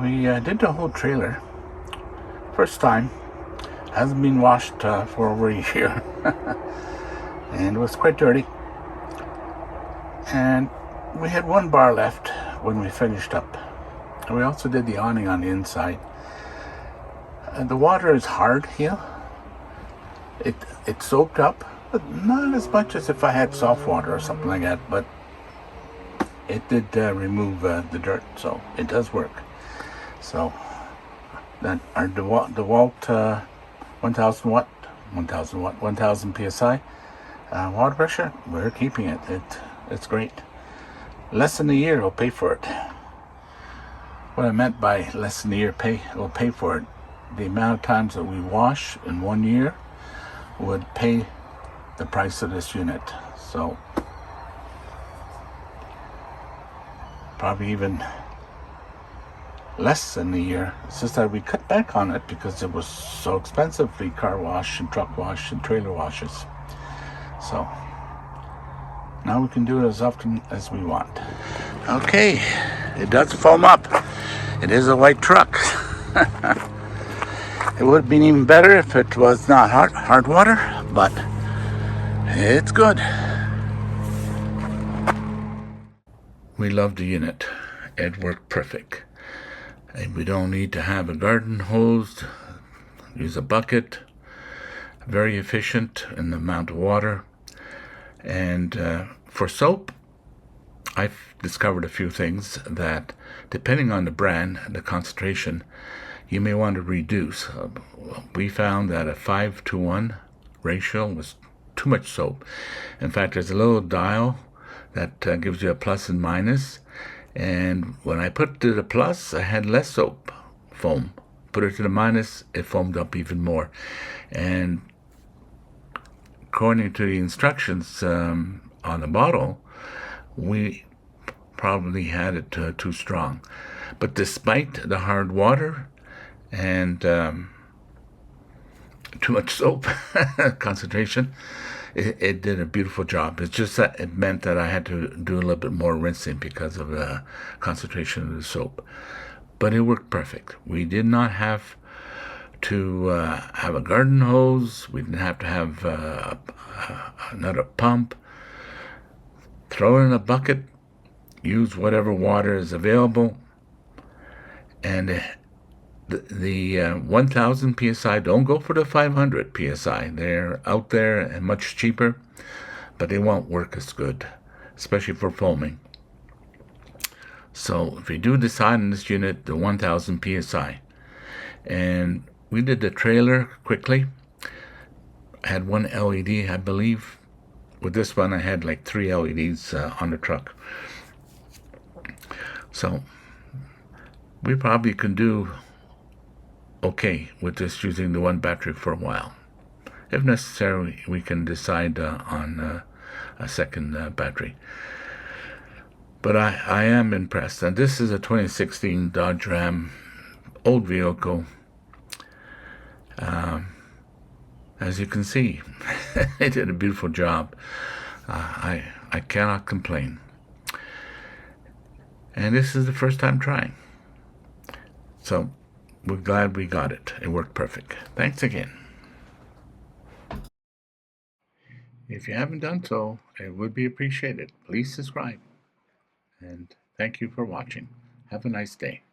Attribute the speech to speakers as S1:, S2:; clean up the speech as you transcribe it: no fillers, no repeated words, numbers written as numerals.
S1: we did the whole trailer. First time. Hasn't been washed for over a year. And it was quite dirty. And we had one bar left when we finished up. And we also did the awning on the inside. And the water is hard here. It soaked up, but not as much as if I had soft water or something like that. But it did remove the dirt, so it does work. So that our DeWALT 1000 PSI water pressure, we're keeping it. It's great. Less than a year will pay for it. What I meant by less than a year will pay for it, the amount of times that we wash in 1 year would pay the price of this unit. So probably even less than a year. It's just that we cut back on it because it was so expensive, the car wash and truck wash and trailer washes. So now we can do it as often as we want. Okay, it does foam up. It is a white truck. It would have been even better if it was not hard water, but it's good. We love the unit. It worked perfect. And we don't need to have a garden hose. Use a bucket. Very efficient in the amount of water. And for soap, I've discovered a few things that, depending on the brand, the concentration, you may want to reduce. We found that a 5-to-1 ratio was too much soap. In fact, there's a little dial that gives you a plus and minus. And when I put it to the plus, I had less soap foam. Put it to the minus, it foamed up even more. And according to the instructions on the bottle, we probably had it too strong. But despite the hard water and too much soap concentration, it did a beautiful job. It's just that it meant that I had to do a little bit more rinsing because of the concentration of the soap. But it worked perfect. We did not have to have a garden hose. We didn't have to have another pump. Throw it in a bucket. Use whatever water is available. And the 1000 PSI, don't go for the 500 PSI. They're out there and much cheaper, but they won't work as good, especially for foaming. So if you do decide on this unit, the 1000 PSI. And we did the trailer quickly. I had one LED, I believe. With this one, I had like 3 LEDs on the truck. So we probably can do okay with just using the one battery for a while. If necessary, we can decide on a second battery. But I am impressed. And this is a 2016 Dodge Ram, old vehicle. As you can see, it did a beautiful job. I cannot complain. And this is the first time trying. So we're glad we got it. It worked perfect. Thanks again. If you haven't done so, it would be appreciated. Please subscribe. And thank you for watching. Have a nice day.